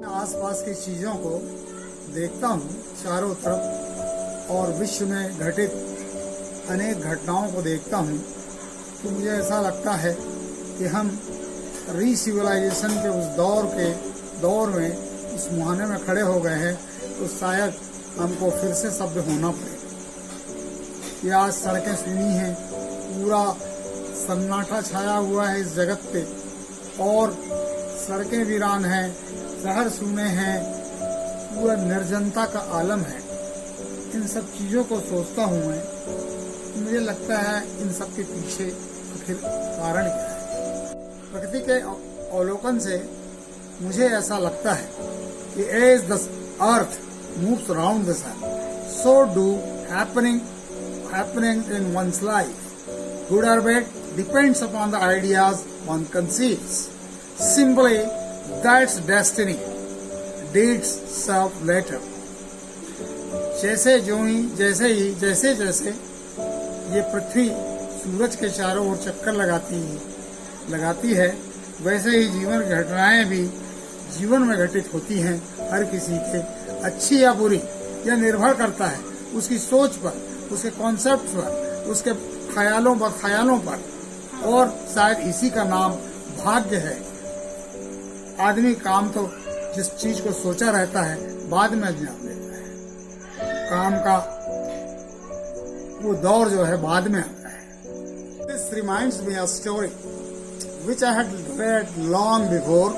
आसपास की चीजों को देखता हूँ चारों तरफ और विश्व में घटित अनेक घटनाओं को देखता हूँ तो मुझे ऐसा लगता है कि हम रीसिविलाइजेशन के उस दौर में इस मुहाने में खड़े हो गए हैं। तो शायद हमको फिर से सभ्य होना पड़ेगा। ये आज सड़कें सुनी हैं, पूरा सन्नाटा छाया हुआ है इस जगत पे और सड़कें वीरान हैं, शहर सूने हैं, पूरा निर्जनता का आलम है। इन सब चीजों को सोचता हूँ मैं, मुझे लगता है इन सब के पीछे आखिर कारण क्या है। प्रकृति के अवलोकन से मुझे ऐसा लगता है कि as the earth moves around the sun, so do happening in one's life. Good or bad depends upon the ideas one conceives. Simply, that's destiny. Deeds serve later. जैसे ये पृथ्वी सूरज के चारों ओर चक्कर लगाती है, वैसे ही जीवन की घटनाएं भी जीवन में घटित होती हैं। हर किसी के अच्छी या बुरी यह निर्भर करता है उसकी सोच पर, उसके कॉन्सेप्ट पर, उसके ख्यालों पर और शायद इसी का नाम भाग्य है। आदमी काम तो जिस चीज को सोचा रहता है बाद में अंजाम देता है। काम का वो दौर जो है बाद में आता है। This reminds me of a story which I had read long before,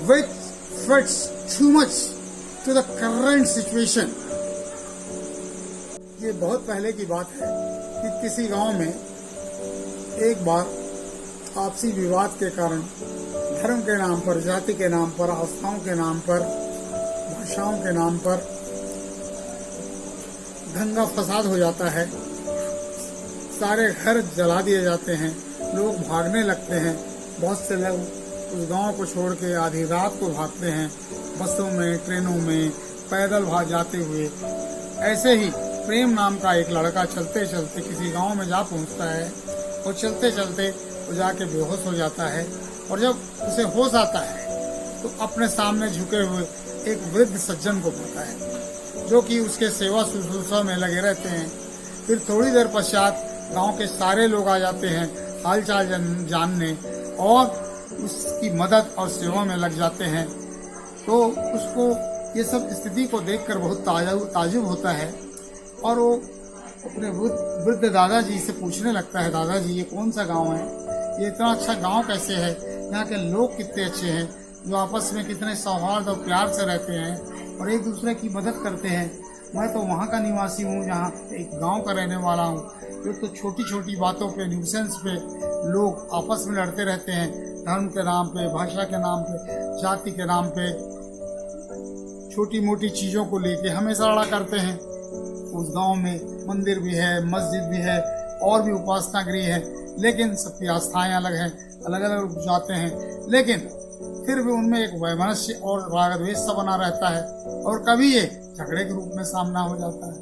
which fits too much to the current situation. ये बहुत पहले की बात है कि किसी गांव में एक बार आपसी विवाद के कारण धर्म के नाम पर, जाति के नाम पर, आस्थाओं के नाम पर, भाषाओं के नाम पर दंगा फसाद हो जाता है। सारे घर जला दिए जाते हैं, लोग भागने लगते हैं। बहुत से लोग उस गांव को छोड़ के आधी रात को भागते हैं, बसों में, ट्रेनों में, पैदल भाग जाते हुए। ऐसे ही प्रेम नाम का एक लड़का चलते चलते किसी गांव में जा पहुंचता है और चलते चलते वो जाके बेहोश हो जाता है। और जब उसे होश आता है तो अपने सामने झुके हुए एक वृद्ध सज्जन को पाता है जो कि उसके सेवा शुश्रूषा में लगे रहते हैं। फिर थोड़ी देर पश्चात गांव के सारे लोग आ जाते हैं हालचाल जानने और उसकी मदद और सेवा में लग जाते हैं। तो उसको ये सब स्थिति को देखकर बहुत ताजुब होता है और वो अपने वृद्ध दादाजी से पूछने लगता है, दादाजी ये कौन सा गांव है, ये इतना अच्छा गांव कैसे है, यहाँ के लोग कितने अच्छे हैं, जो आपस में कितने सौहार्द और प्यार से रहते हैं और एक दूसरे की मदद करते हैं। मैं तो वहाँ का निवासी हूँ, जहाँ एक गांव का रहने वाला हूँ। ये तो छोटी छोटी बातों पे, न्यूसेंस पे लोग आपस में लड़ते रहते हैं, धर्म के नाम पे, भाषा के नाम पे, जाति के नाम पे, छोटी मोटी चीजों को लेके हमेशा लड़ा करते हैं। उस गांव में मंदिर भी है, मस्जिद भी है और भी उपासना गृह है, लेकिन सबकी आस्थाएं अलग हैं, अलग अलग जाते हैं, लेकिन फिर भी उनमें एक वैमनस्य और राग द्वेष सा बना रहता है और कभी ये झगड़े के रूप में सामना हो जाता है।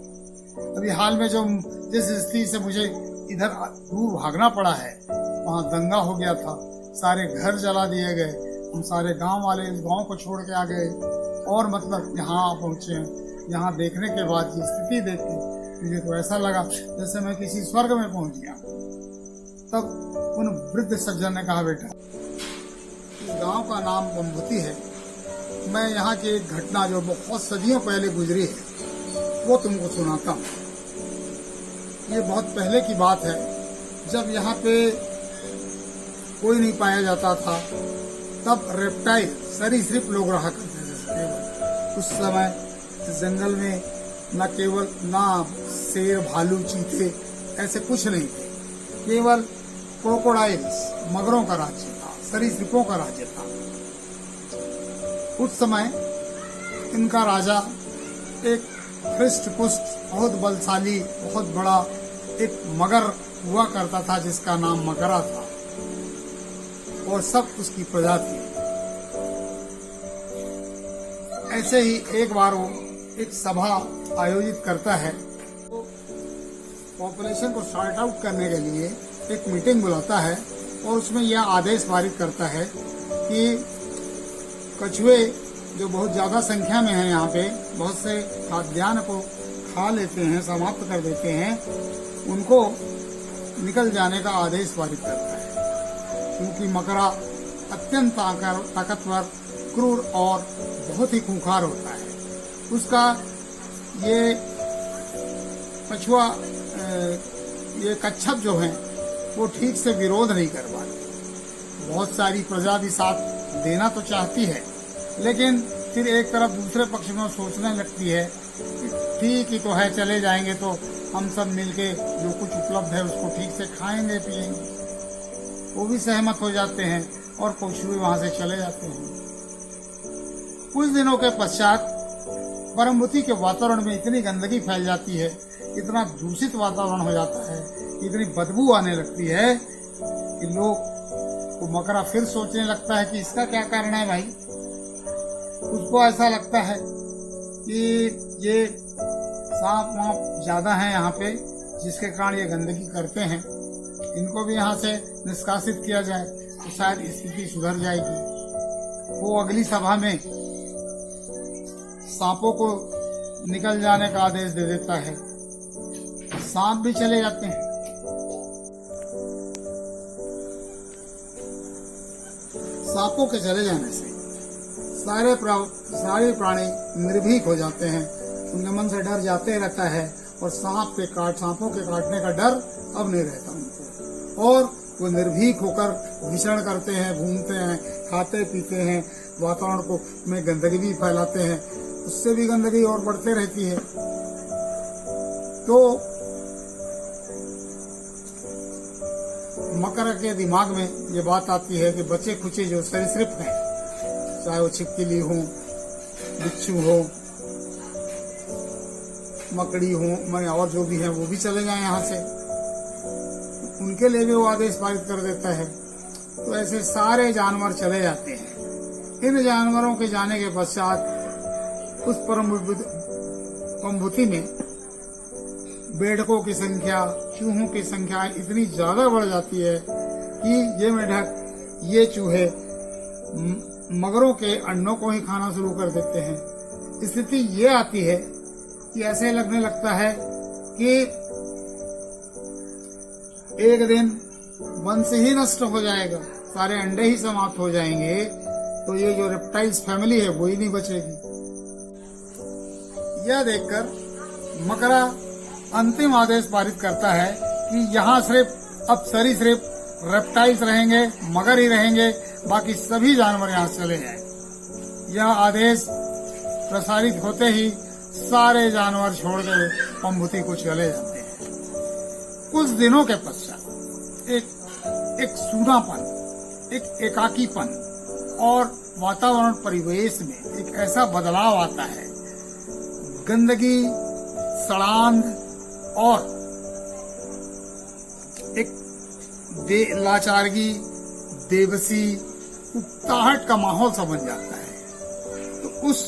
अभी हाल में जिस स्थिति से मुझे इधर दूर भागना पड़ा है, वहाँ दंगा हो गया था, सारे घर जला दिए गए, हम सारे गांव वाले इस गांव को छोड़ के आ गए और मतलब यहाँ पहुंचे हैं। यहाँ देखने के बाद ये स्थिति देख के मुझे तो ऐसा लगा जैसे मैं किसी स्वर्ग में पहुंच गया। तब उन वृद्ध सज्जन ने कहा, बेटा इस गांव का नाम बम्बुती है, मैं यहाँ की एक घटना जो बहुत सदियों पहले गुजरी है वो तुमको सुनाता हूँ। ये बहुत पहले की बात है, जब यहाँ पे कोई नहीं पाया जाता था, तब रेप्टाइल सरीसृप लोग रहा करते थे। उस समय जंगल में न केवल शेर, भालू, चीते ऐसे कुछ नहीं थे, केवल क्रोकोडाइल्स, मगरों का राज्य था, सरीसृपों का राज्य था। उस समय इनका राजा एक हृष्ट पुष्ट, बहुत बलशाली, बहुत बड़ा एक मगर हुआ करता था जिसका नाम मकरा था और सब उसकी प्रजा थी। ऐसे ही एक बार वो एक सभा आयोजित करता है, तो पॉपुलेशन को सॉर्ट आउट करने के लिए एक मीटिंग बुलाता है और उसमें यह आदेश पारित करता है कि कछुए जो बहुत ज्यादा संख्या में है यहाँ पे, बहुत से खाद्यान्न को खा लेते हैं, समाप्त कर देते हैं, उनको निकल जाने का आदेश पारित करता है। क्योंकि मकरा अत्यंत ताकतवर, क्रूर और बहुत ही खूंखार होता है। उसका ये पछुआ, ये कच्छप जो है वो ठीक से विरोध नहीं कर पाते। बहुत सारी प्रजा भी साथ देना तो चाहती है, लेकिन फिर एक तरफ दूसरे पक्ष में सोचने लगती है कि ठीक ही तो है, चले जाएंगे तो हम सब मिलके जो कुछ उपलब्ध है उसको ठीक से खाएंगे पिएंगे। वो भी सहमत हो जाते हैं और पशु भी वहां से चले जाते हैं। कुछ दिनों के पश्चात परमभूति के वातावरण में इतनी गंदगी फैल जाती है, इतना दूषित वातावरण हो जाता है, इतनी बदबू आने लगती है कि लोग को मकरा फिर सोचने लगता है कि इसका क्या कारण है भाई। उसको ऐसा लगता है कि ये सांप वाप ज्यादा है यहाँ पे, जिसके कारण ये गंदगी करते हैं, इनको भी यहाँ से निष्कासित किया जाए तो शायद स्थिति सुधर जाएगी। वो अगली सभा में सांपों को निकल जाने का आदेश दे देता है। सांप भी चले जाते हैं। सांपों के चले जाने से सारे प्राणी निर्भीक हो जाते हैं, उनके मन से डर जाते रहता है और सांपों के काटने का डर अब नहीं रहता उनको, और वो निर्भीक होकर विचरण करते हैं, घूमते हैं, खाते पीते हैं, वातावरण को में गंदगी भी फैलाते हैं, उससे भी गंदगी और बढ़ते रहती है। तो मकर के दिमाग में ये बात आती है कि बचे खुचे जो सरीसृप हैं, चाहे वो छिपकली हो, बिच्छू हो, मकड़ी हो, मैं और जो भी है वो भी चले जाएं यहाँ से। उनके लिए भी वो आदेश पारित कर देता है। तो ऐसे सारे जानवर चले जाते हैं। इन जानवरों के जाने के पश्चात उस परमभूति में बेढ़कों की संख्या, चूहों की संख्या इतनी ज्यादा बढ़ जाती है कि ये मेढक, ये चूहे मगरों के अंडों को ही खाना शुरू कर देते हैं। स्थिति ये आती है कि ऐसे लगने लगता है कि एक दिन वंश ही नष्ट हो जाएगा, सारे अंडे ही समाप्त हो जाएंगे, तो ये जो रेप्टाइल्स फैमिली है वो ही नहीं बचेगी। यह देखकर मकरा अंतिम आदेश पारित करता है कि यहाँ सिर्फ अब सरीसृप रेप्टाइल्स रहेंगे, मगर ही रहेंगे, बाकी सभी जानवर यहाँ चले जाएं। यह आदेश प्रसारित होते ही सारे जानवर छोड़कर परमभूति को चले जाते हैं। कुछ दिनों के पश्चात एक सूनापन, एक एकाकीपन और वातावरण परिवेश में एक ऐसा बदलाव आता है। गंदगी, सड़ांध और एक लाचारगी, बेबसी, उकताहट का माहौल सा बन जाता है। तो उस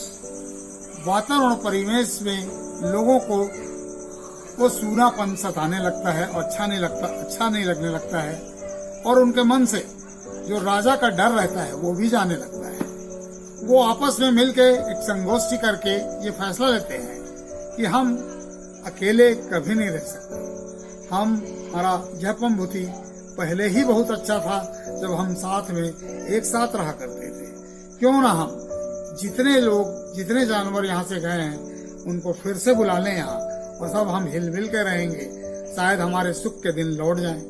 वातावरण परिवेश में लोगों को वो सूनापन सताने लगता है और अच्छा नहीं लगने लगता है, और उनके मन से जो राजा का डर रहता है वो भी जाने लगता है। वो आपस में मिलके एक संगोष्ठी करके ये फैसला लेते हैं कि हम अकेले कभी नहीं रह सकते। हमारा यह परमभूति पहले ही बहुत अच्छा था जब हम साथ में एक साथ रहा करते थे। क्यों ना हम जितने जानवर यहाँ से गए हैं उनको फिर से बुला लें यहाँ, और सब हम हिल मिल के रहेंगे, शायद हमारे सुख के दिन लौट जाएं।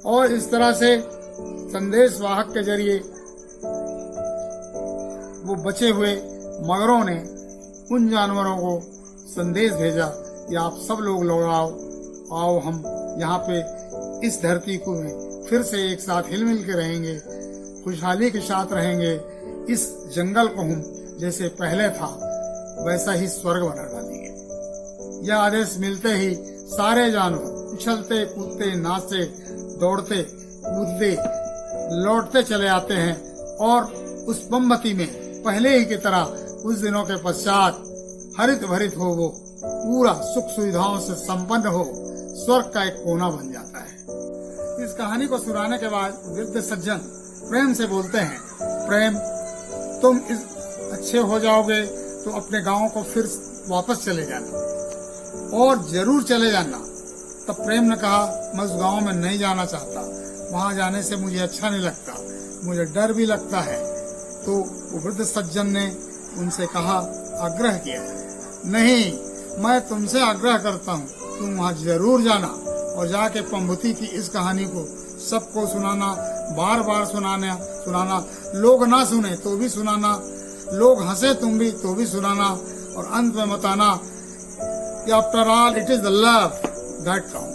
और इस तरह से संदेश वाहक के जरिए वो बचे हुए मगरों ने उन जानवरों को संदेश भेजा कि आप सब लोग लौट आओ, हम यहाँ पे इस धरती को फिर से एक साथ हिल मिल के रहेंगे, खुशहाली के साथ रहेंगे। इस जंगल को हम जैसे पहले था वैसा ही स्वर्ग बना डालेंगे। यह आदेश मिलते ही सारे जानवर उछलते कूदते, नाचते, दौड़ते, कूदते, लौटते चले आते हैं, और उस परमभूति में पहले ही की तरह कुछ दिनों के पश्चात हरित भरित हो, वो पूरा सुख सुविधाओं से संपन्न हो, स्वर्ग का एक कोना बन जाता है। इस कहानी को सुनाने के बाद वृद्ध सज्जन प्रेम से बोलते हैं, प्रेम, तुम इस अच्छे हो जाओगे तो अपने गांव को फिर वापस चले जाना, और जरूर चले जाना। तब प्रेम ने कहा, मैं उस गांव में नहीं जाना चाहता, वहां जाने से मुझे अच्छा नहीं लगता, मुझे डर भी लगता है। तो वृद्ध सज्जन ने उनसे कहा, आग्रह किया, नहीं, मैं तुमसे आग्रह करता हूँ, तुम वहां जरूर जाना और जाके पंबुती की इस कहानी को सबको सुनाना, बार बार सुनाना, लोग ना सुने तो भी सुनाना, लोग हंसे तुम भी तो भी सुनाना, और अंत में बताना कि after all it is the love that counts.